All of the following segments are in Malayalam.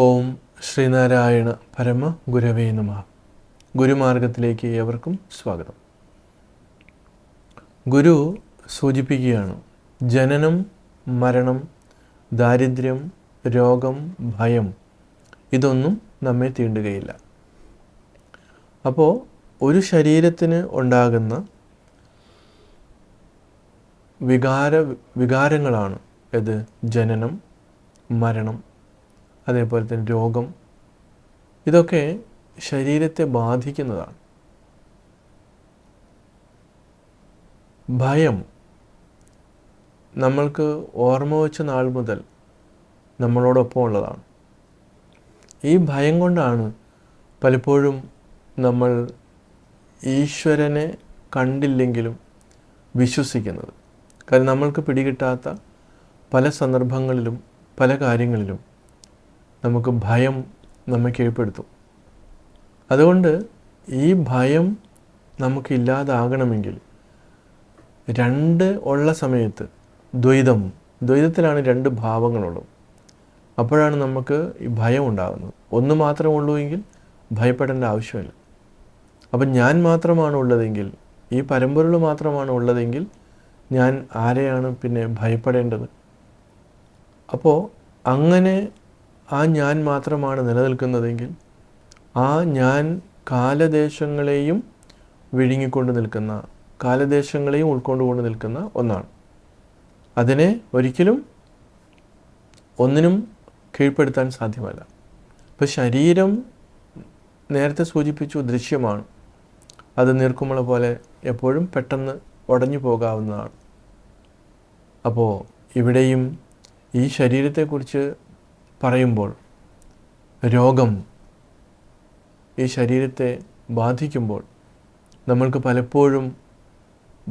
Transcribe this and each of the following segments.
ഓം ശ്രീനാരായണ പരമ ഗുരവേ നമഃ. ഗുരുമാർഗത്തിലേക്ക് ഏവർക്കും സ്വാഗതം. ഗുരു സൂചിപ്പിക്കുകയാണ്, ജനനം, മരണം, ദാരിദ്ര്യം, രോഗം, ഭയം ഇതൊന്നും നമ്മെ തീണ്ടുകയില്ല. അപ്പോൾ ഒരു ശരീരത്തിന് ഉണ്ടാകുന്ന വികാരങ്ങളാണ് ഇത് ജനനം, മരണം, അതേപോലെ തന്നെ രോഗം. ഇതൊക്കെ ശരീരത്തെ ബാധിക്കുന്നതാണ്. ഭയം നമ്മൾക്ക് ഓർമ്മ വെച്ച നാൾ മുതൽ നമ്മളോടൊപ്പം ഉള്ളതാണ്. ഈ ഭയം കൊണ്ടാണ് പലപ്പോഴും നമ്മൾ ഈശ്വരനെ കണ്ടില്ലെങ്കിലും വിശ്വസിക്കുന്നത്. കാരണം നമ്മൾക്ക് പിടികിട്ടാത്ത പല സന്ദർഭങ്ങളിലും പല കാര്യങ്ങളിലും നമുക്ക് ഭയം നമ്മെ കീഴ്പ്പെടുത്തും. അതുകൊണ്ട് ഈ ഭയം നമുക്കില്ലാതാകണമെങ്കിൽ രണ്ട് ഉള്ള സമയത്ത് ദ്വൈതത്തിലാണ് രണ്ട് ഭാവങ്ങളുള്ളത്. അപ്പോഴാണ് നമുക്ക് ഈ ഭയം ഉണ്ടാകുന്നത്. ഒന്ന് മാത്രമേ ഉള്ളൂ എങ്കിൽ ഭയപ്പെടേണ്ട ആവശ്യമില്ല. അപ്പം ഞാൻ മാത്രമാണ് ഉള്ളതെങ്കിൽ, ഈ പരമ്പൊരുൾ മാത്രമാണ് ഉള്ളതെങ്കിൽ ഞാൻ ആരെയാണ് പിന്നെ ഭയപ്പെടേണ്ടത്? അപ്പോൾ അങ്ങനെ ആ ഞാൻ മാത്രമാണ് നിലനിൽക്കുന്നതെങ്കിൽ ആ ഞാൻ കാലദേശങ്ങളെയും വിഴുങ്ങിക്കൊണ്ട് നിൽക്കുന്ന, കാലദേശങ്ങളെയും ഉൾക്കൊണ്ടുകൊണ്ട് നിൽക്കുന്ന ഒന്നാണ്. അതിനെ ഒരിക്കലും ഒന്നിനും കീഴ്പ്പെടുത്താൻ സാധ്യമല്ല. ഇപ്പോൾ ശരീരം നേരത്തെ സൂചിപ്പിച്ചു, ദൃശ്യമാണ്. അത് നീർക്കുമുള പോലെ എപ്പോഴും പെട്ടെന്ന് ഉടഞ്ഞു പോകാവുന്നതാണ്. അപ്പോൾ ഇവിടെയും ഈ ശരീരത്തെക്കുറിച്ച് പറയുമ്പോൾ രോഗം ഈ ശരീരത്തെ ബാധിക്കുമ്പോൾ നമ്മൾക്ക് പലപ്പോഴും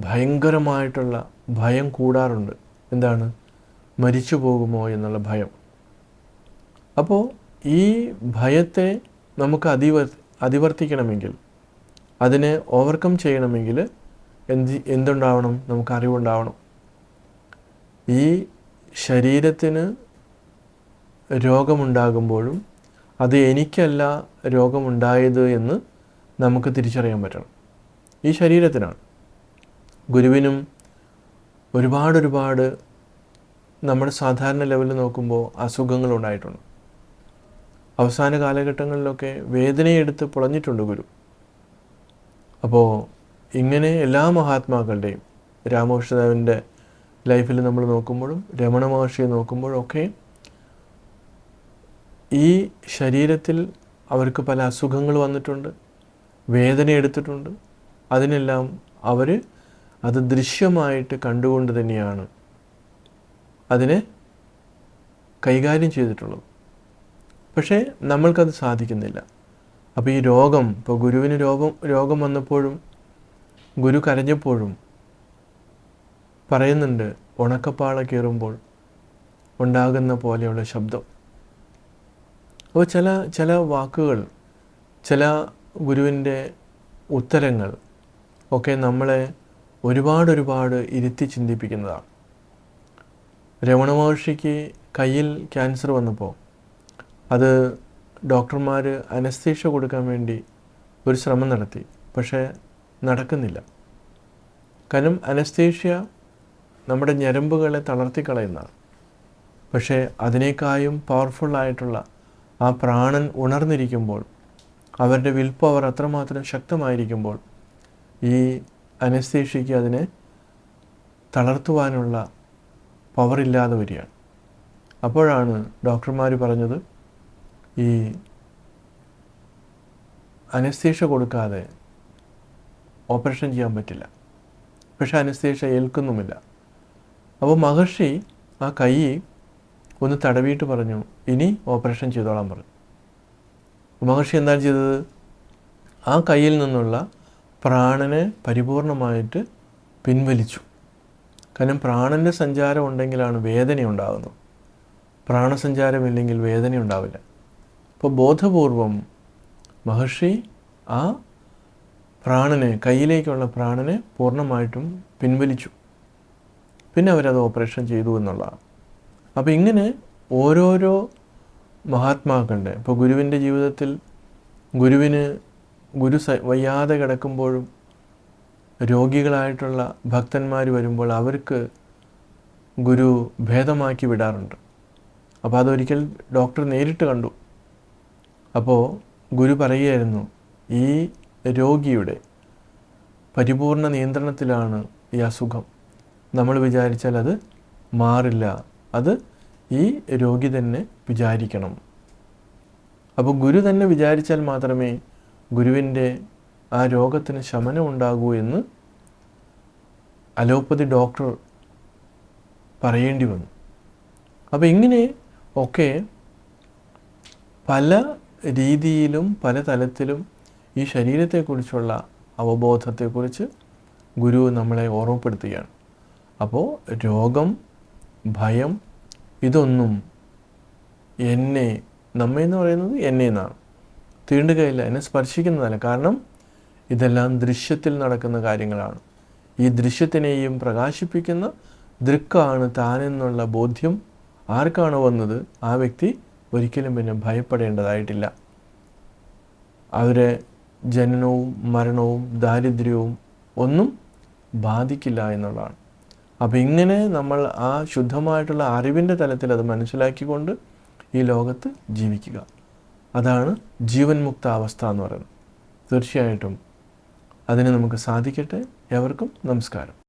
ഭയങ്കരമായിട്ടുള്ള ഭയം കൂടാറുണ്ട്. എന്താണ്? മരിച്ചു പോകുമോ എന്നുള്ള ഭയം. അപ്പോൾ ഈ ഭയത്തെ നമുക്ക് അതിവർത്തിക്കണമെങ്കിൽ, അതിനെ ഓവർകം ചെയ്യണമെങ്കിൽ എന്തുണ്ടാവണം? നമുക്ക് അറിവുണ്ടാവണം. ഈ ശരീരത്തിന് രോഗമുണ്ടാകുമ്പോഴും അത് എനിക്കല്ല രോഗമുണ്ടായത് എന്ന് നമുക്ക് തിരിച്ചറിയാൻ പറ്റണം. ഈ ശരീരത്തിനാണ്. ഗുരുവിനും ഒരുപാട് നമ്മുടെ സാധാരണ ലെവലിൽ നോക്കുമ്പോൾ അസുഖങ്ങൾ ഉണ്ടായിട്ടുണ്ട്. അവസാന കാലഘട്ടങ്ങളിലൊക്കെ വേദനയെടുത്ത് പൊളഞ്ഞിട്ടുണ്ട് ഗുരു. അപ്പോൾ ഇങ്ങനെ എല്ലാ മഹാത്മാക്കളുടെയും, രാമകൃഷ്ണദേവൻ്റെ ലൈഫിൽ നമ്മൾ നോക്കുമ്പോഴും രമണ മഹർഷിയെ നോക്കുമ്പോഴും ഒക്കെ ഈ ശരീരത്തിൽ അവർക്ക് പല അസുഖങ്ങൾ വന്നിട്ടുണ്ട്, വേദന എടുത്തിട്ടുണ്ട്. അതിനെല്ലാം അവർ അത് ദൃശ്യമായിട്ട് കണ്ടുകൊണ്ട് തന്നെയാണ് അതിനെ കൈകാര്യം ചെയ്തിട്ടുള്ളത്. പക്ഷേ നമ്മൾക്കത് സാധിക്കുന്നില്ല. അപ്പോൾ ഈ രോഗം, ഇപ്പോൾ ഗുരുവിന് രോഗം വന്നപ്പോഴും ഗുരു കരഞ്ഞപ്പോഴും പറയുന്നുണ്ട്, ഉണക്കപ്പാള കീറുമ്പോൾ ഉണ്ടാകുന്ന പോലെയുള്ള ശബ്ദം. അപ്പോൾ ചില വാക്കുകൾ, ചില ഗുരുവിൻ്റെ ഉത്തരങ്ങൾ ഒക്കെ നമ്മളെ ഒരുപാട് ഇരുത്തി ചിന്തിപ്പിക്കുന്നതാണ്. രമണ മഹർഷിക്ക് കയ്യിൽ ക്യാൻസർ വന്നപ്പോൾ അത് ഡോക്ടർമാർ അനസ്തീഷ്യ കൊടുക്കാൻ വേണ്ടി ഒരു ശ്രമം നടത്തി. പക്ഷേ നടക്കുന്നില്ല. കാരണം അനസ്തീഷ്യ നമ്മുടെ ഞരമ്പുകളെ തളർത്തിക്കളയുന്നതാണ്. പക്ഷേ അതിനേക്കാളും പവർഫുള്ളായിട്ടുള്ള ആ പ്രാണൻ ഉണർന്നിരിക്കുമ്പോൾ, അവരുടെ വിൽ പവർ അത്രമാത്രം ശക്തമായിരിക്കുമ്പോൾ ഈ അനസ്തീഷ്യയ്ക്ക് അതിനെ തളർത്തുവാനുള്ള പവറില്ലാതെ വരികയാണ്. അപ്പോഴാണ് ഡോക്ടർമാർ പറഞ്ഞത്, ഈ അനസ്തീഷ്യ കൊടുക്കാതെ ഓപ്പറേഷൻ ചെയ്യാൻ പറ്റില്ല. പക്ഷേ അനസ്തീഷ്യ ഏൽക്കുന്നുമില്ല. അപ്പോൾ മഹർഷി ആ കൈ ഒന്ന് തടവിയിട്ട് പറഞ്ഞു, ഇനി ഓപ്പറേഷൻ ചെയ്തോളാൻ പറഞ്ഞു. മഹർഷി എന്താണ് ചെയ്തത്? ആ കയ്യിൽ നിന്നുള്ള പ്രാണനെ പരിപൂർണമായിട്ട് പിൻവലിച്ചു. കാരണം പ്രാണൻ്റെ സഞ്ചാരം ഉണ്ടെങ്കിലാണ് വേദന ഉണ്ടാകുന്നത്. പ്രാണസഞ്ചാരമില്ലെങ്കിൽ വേദന ഉണ്ടാവില്ല. അപ്പോൾ ബോധപൂർവം മഹർഷി ആ പ്രാണനെ, കയ്യിലേക്കുള്ള പ്രാണനെ പൂർണ്ണമായിട്ടും പിൻവലിച്ചു. പിന്നെ അവരത് ഓപ്പറേഷൻ ചെയ്തു എന്നുള്ളതാണ്. അപ്പോൾ ഇങ്ങനെ ഓരോരോ മഹാത്മാക്കളുടെ, ഇപ്പോൾ ഗുരുവിൻ്റെ ജീവിതത്തിൽ ഗുരു വയ്യാതെ കിടക്കുമ്പോഴും രോഗികളായിട്ടുള്ള ഭക്തന്മാർ വരുമ്പോൾ അവർക്ക് ഗുരു ഭേദമാക്കി വിടാറുണ്ട്. അപ്പോൾ അതൊരിക്കൽ ഡോക്ടർ നേരിട്ട് കണ്ടു. അപ്പോൾ ഗുരു പറയുകയായിരുന്നു, ഈ രോഗിയുടെ പരിപൂർണ നിയന്ത്രണത്തിലാണ് ഈ അസുഖം. നമ്മൾ വിചാരിച്ചാൽ അത് മാറില്ല, അത് ഈ രോഗി തന്നെ വിചാരിക്കണം. അപ്പോൾ ഗുരു തന്നെ വിചാരിച്ചാൽ മാത്രമേ ഗുരുവിൻ്റെ ആ രോഗത്തിന് ശമനം ഉണ്ടാകൂ എന്ന് അലോപ്പതി ഡോക്ടർ പറയേണ്ടി വന്നു. അപ്പോൾ ഇങ്ങനെ ഒക്കെ പല രീതിയിലും പല തലത്തിലും ഈ ശരീരത്തെക്കുറിച്ചുള്ള അവബോധത്തെക്കുറിച്ച് ഗുരു നമ്മളെ ഓർമ്മപ്പെടുത്തുകയാണ്. അപ്പോൾ രോഗം, ഭയം, ഇതൊന്നും നമ്മെ എന്ന് പറയുന്നത് എന്നെ എന്നാണ്, തീണ്ടുകയില്ല, എന്നെ സ്പർശിക്കുന്നതല്ല. കാരണം ഇതെല്ലാം ദൃശ്യത്തിൽ നടക്കുന്ന കാര്യങ്ങളാണ്. ഈ ദൃശ്യത്തിനെയും പ്രകാശിപ്പിക്കുന്ന ദൃക്കാണ് താനെന്നുള്ള ബോധ്യം ആർക്കാണോ വന്നത് ആ വ്യക്തി ഒരിക്കലും പിന്നെ ഭയപ്പെടേണ്ടതായിട്ടില്ല. അവരെ ജനനവും മരണവും ദാരിദ്ര്യവും ഒന്നും ബാധിക്കില്ല എന്നുള്ളതാണ്. അപ്പോൾ ഇങ്ങനെ നമ്മൾ ആ ശുദ്ധമായിട്ടുള്ള അറിവിൻ്റെ തലത്തിൽ അത് മനസ്സിലാക്കിക്കൊണ്ട് ഈ ലോകത്ത് ജീവിക്കുക, അതാണ് ജീവൻ മുക്ത അവസ്ഥ എന്ന് പറയുന്നത്. തീർച്ചയായിട്ടും അതിന് നമുക്ക് സാധിക്കട്ടെ. എവർക്കും നമസ്കാരം.